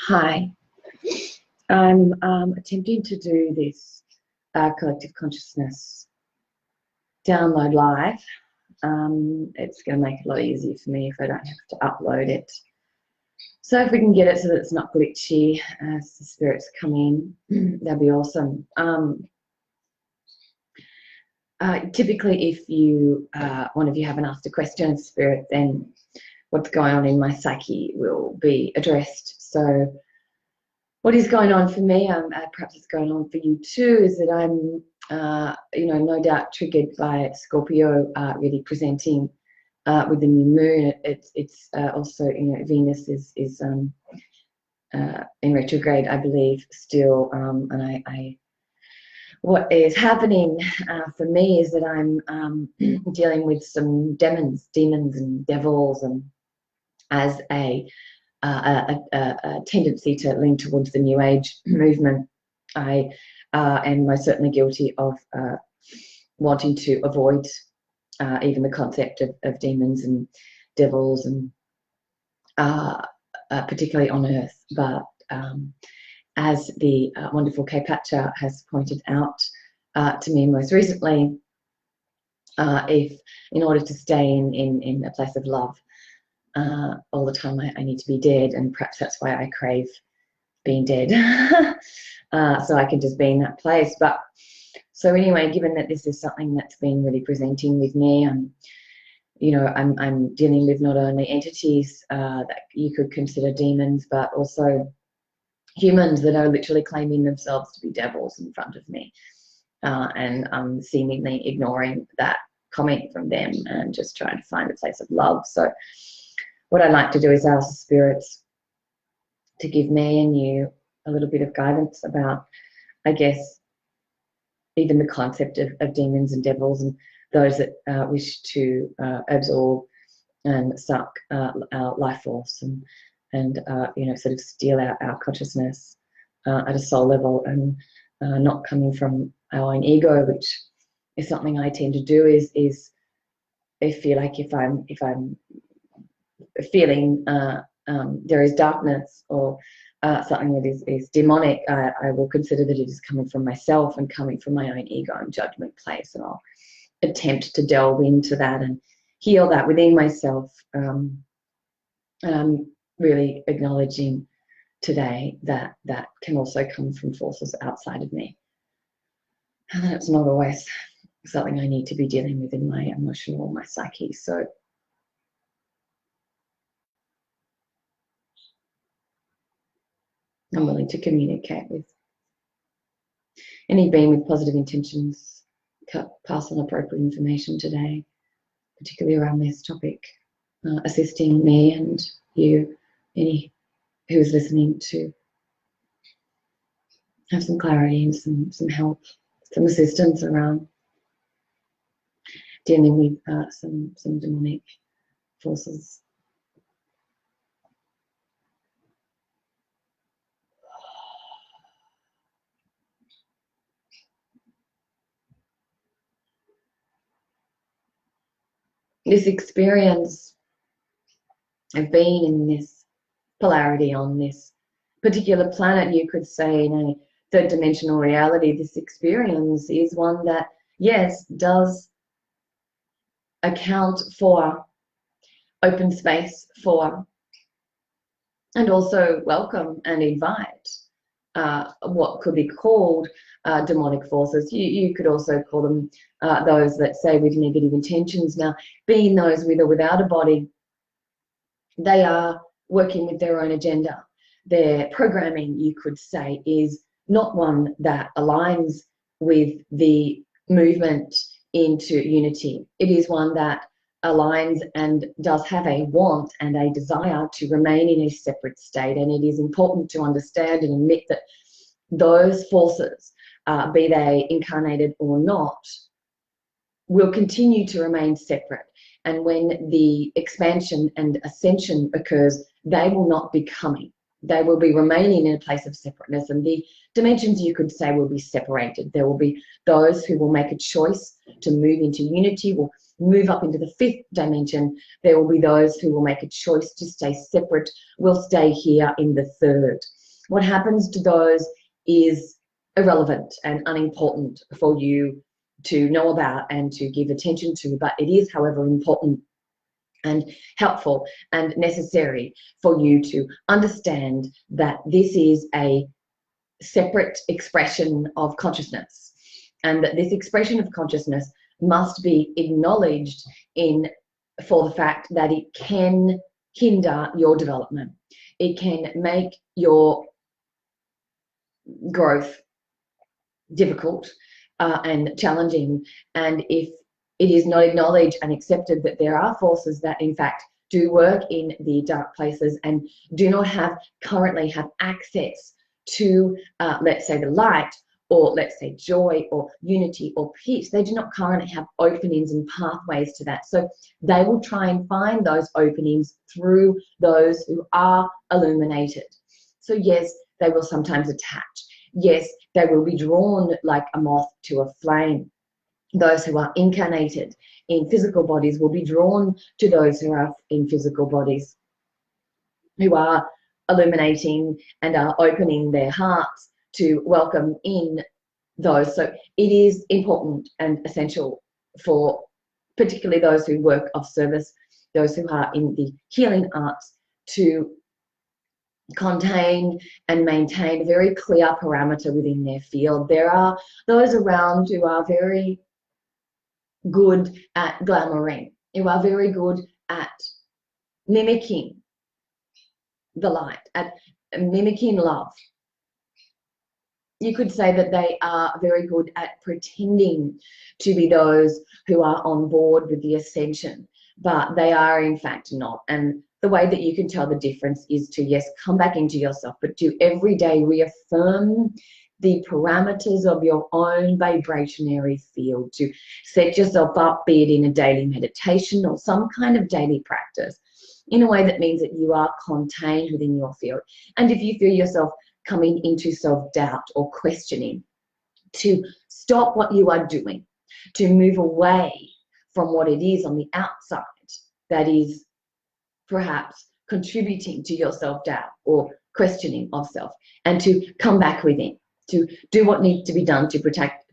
Hi, I'm attempting to do this collective consciousness download live. It's going to make it a lot easier for me if I don't have to upload it. So if we can get it so that it's not glitchy as the spirits come in, that'd be awesome. Typically, if you one of you haven't asked a question of spirit, then what's going on in my psyche will be addressed. So what is going on for me, perhaps it's going on for you too, is that I'm, no doubt triggered by Scorpio really presenting with the new moon. It's also, Venus is in retrograde, I believe, still, and what is happening for me is that I'm dealing with some demons and devils, and as a tendency to lean towards the New Age movement, I am most certainly guilty of wanting to avoid even the concept of demons and devils, and particularly on Earth. But as the wonderful Kay Pacha has pointed out to me most recently, if in order to stay in a place of love all the time, I need to be dead, and perhaps that's why I crave being dead, so I can just be in that place. But so anyway, given that this is something that's been really presenting with me, I'm dealing with not only entities that you could consider demons, but also humans that are literally claiming themselves to be devils in front of me, and I'm seemingly ignoring that comment from them and just trying to find a place of love. So what I'd like to do is ask the spirits to give me and you a little bit of guidance about, I guess, even the concept of demons and devils, and those that wish to absorb and suck our life force and sort of steal our consciousness at a soul level, and not coming from our own ego, which is something I tend to do. Is I feel like if I'm feeling there is darkness or something that is demonic, I will consider that it is coming from myself and coming from my own ego and judgment place, and I'll attempt to delve into that and heal that within myself. And I'm really acknowledging today that that can also come from forces outside of me, and that it's not always something I need to be dealing with in my emotional, my psyche. So I'm willing to communicate with any being with positive intentions, pass on appropriate information today, particularly around this topic, assisting me and you, any who is listening, to have some clarity and some help, some assistance around dealing with some demonic forces. This experience of being in this polarity on this particular planet, you could say, in a third dimensional reality, this experience is one that, yes, does account for open space for, and also welcome and invite what could be called demonic forces. You could also call them those that say with negative intentions. Now, being those with or without a body, they are working with their own agenda. Their programming, you could say, is not one that aligns with the movement into unity. It is one that aligns and does have a want and a desire to remain in a separate state. And it is important to understand and admit that those forces, be they incarnated or not, will continue to remain separate. And when the expansion and ascension occurs, they will not be coming. They will be remaining in a place of separateness, and the dimensions, you could say, will be separated. There will be those who will make a choice to move into unity, will move up into the fifth dimension. There will be those who will make a choice to stay separate, will stay here in the third. What happens to those is irrelevant and unimportant for you to know about and to give attention to, but it is, however, important and helpful and necessary for you to understand that this is a separate expression of consciousness, and that this expression of consciousness must be acknowledged for the fact that it can hinder your development. It can make your growth difficult and challenging. And if it is not acknowledged and accepted that there are forces that in fact do work in the dark places and do not currently have access to, let's say, the light, or let's say joy or unity or peace, they do not currently have openings and pathways to that. So they will try and find those openings through those who are illuminated. So yes, they will sometimes attach. Yes, they will be drawn like a moth to a flame. Those who are incarnated in physical bodies will be drawn to those who are in physical bodies, who are illuminating and are opening their hearts to welcome in those. So it is important and essential for particularly those who work of service, those who are in the healing arts, to contain and maintain a very clear parameter within their field. There are those around who are very good at glamouring, who are very good at mimicking the light, at mimicking love. You could say that they are very good at pretending to be those who are on board with the ascension, but they are in fact not. And the way that you can tell the difference is to, yes, come back into yourself, but to every day reaffirm the parameters of your own vibrationary field, to set yourself up, be it in a daily meditation or some kind of daily practice, in a way that means that you are contained within your field. And if you feel yourself coming into self-doubt or questioning, to stop what you are doing, to move away from what it is on the outside that is perhaps contributing to your self-doubt or questioning of self, and to come back within, to do what needs to be done to protect,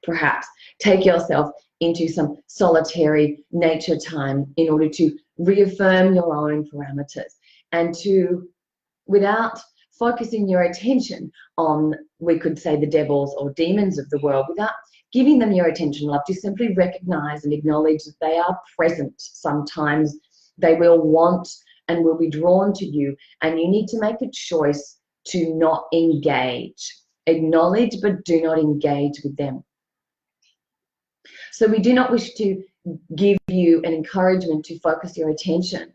perhaps take yourself into some solitary nature time in order to reaffirm your own parameters, and to, without focusing your attention on, we could say, the devils or demons of the world, without giving them your attention, love, to simply recognize and acknowledge that they are present. Sometimes they will want and will be drawn to you, and you need to make a choice to not engage. Acknowledge, but do not engage with them. So we do not wish to give you an encouragement to focus your attention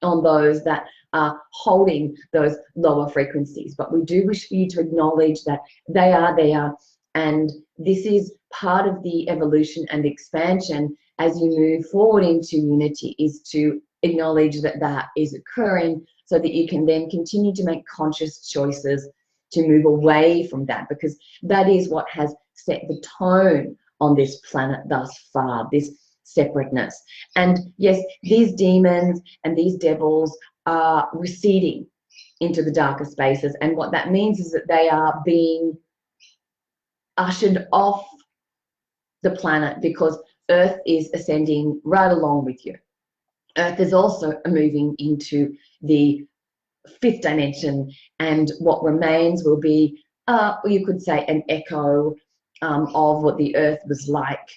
on those that are holding those lower frequencies, but we do wish for you to acknowledge that they are there, and this is part of the evolution and expansion as you move forward into unity, is to acknowledge that that is occurring, so that you can then continue to make conscious choices to move away from that, because that is what has set the tone on this planet thus far, this separateness. And yes, these demons and these devils are receding into the darker spaces, and what that means is that they are being ushered off the planet, because Earth is ascending right along with you. Earth is also moving into the fifth dimension, and what remains will be, you could say, an echo of what the Earth was like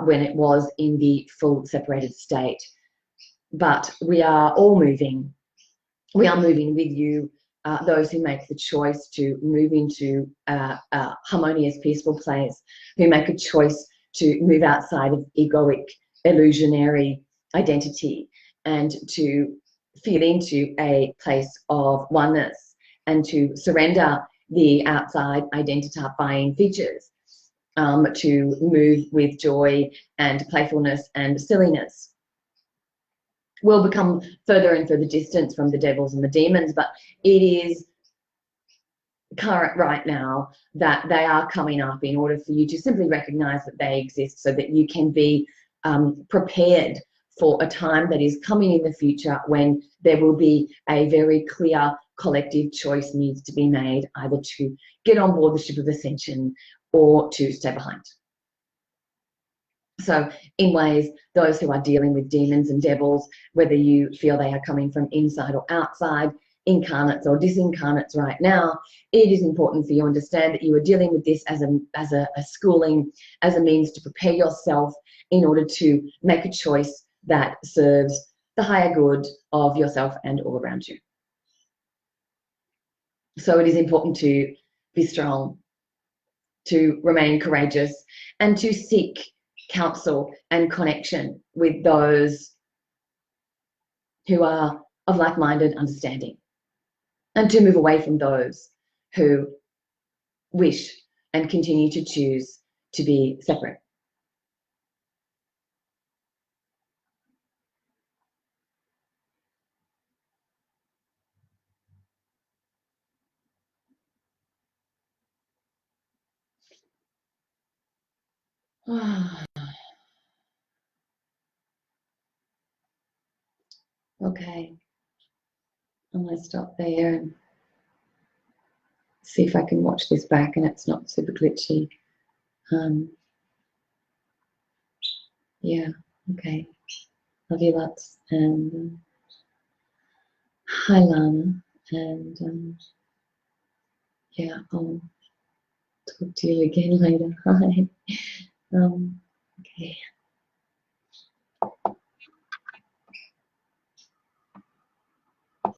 when it was in the full separated state. But we are all moving. We are moving with you, those who make the choice to move into a harmonious, peaceful place, who make a choice to move outside of egoic, illusionary identity, and to feel into a place of oneness, and to surrender the outside identifying features, to move with joy and playfulness and silliness. Will become further and further distant from the devils and the demons, but it is current right now that they are coming up, in order for you to simply recognize that they exist, so that you can be prepared for a time that is coming in the future when there will be a very clear collective choice needs to be made, either to get on board the ship of ascension or to stay behind. So in ways, those who are dealing with demons and devils, whether you feel they are coming from inside or outside, incarnates or disincarnates right now, it is important for you to understand that you are dealing with this as a schooling, as a means to prepare yourself in order to make a choice that serves the higher good of yourself and all around you. So it is important to be strong, to remain courageous, and to seek counsel and connection with those who are of like-minded understanding, and to move away from those who wish and continue to choose to be separate. Okay, I'm going to stop there and see if I can watch this back and it's not super glitchy. Yeah, okay. Love you lots. And hi, Lana. And yeah, I'll talk to you again later. Hi. Okay.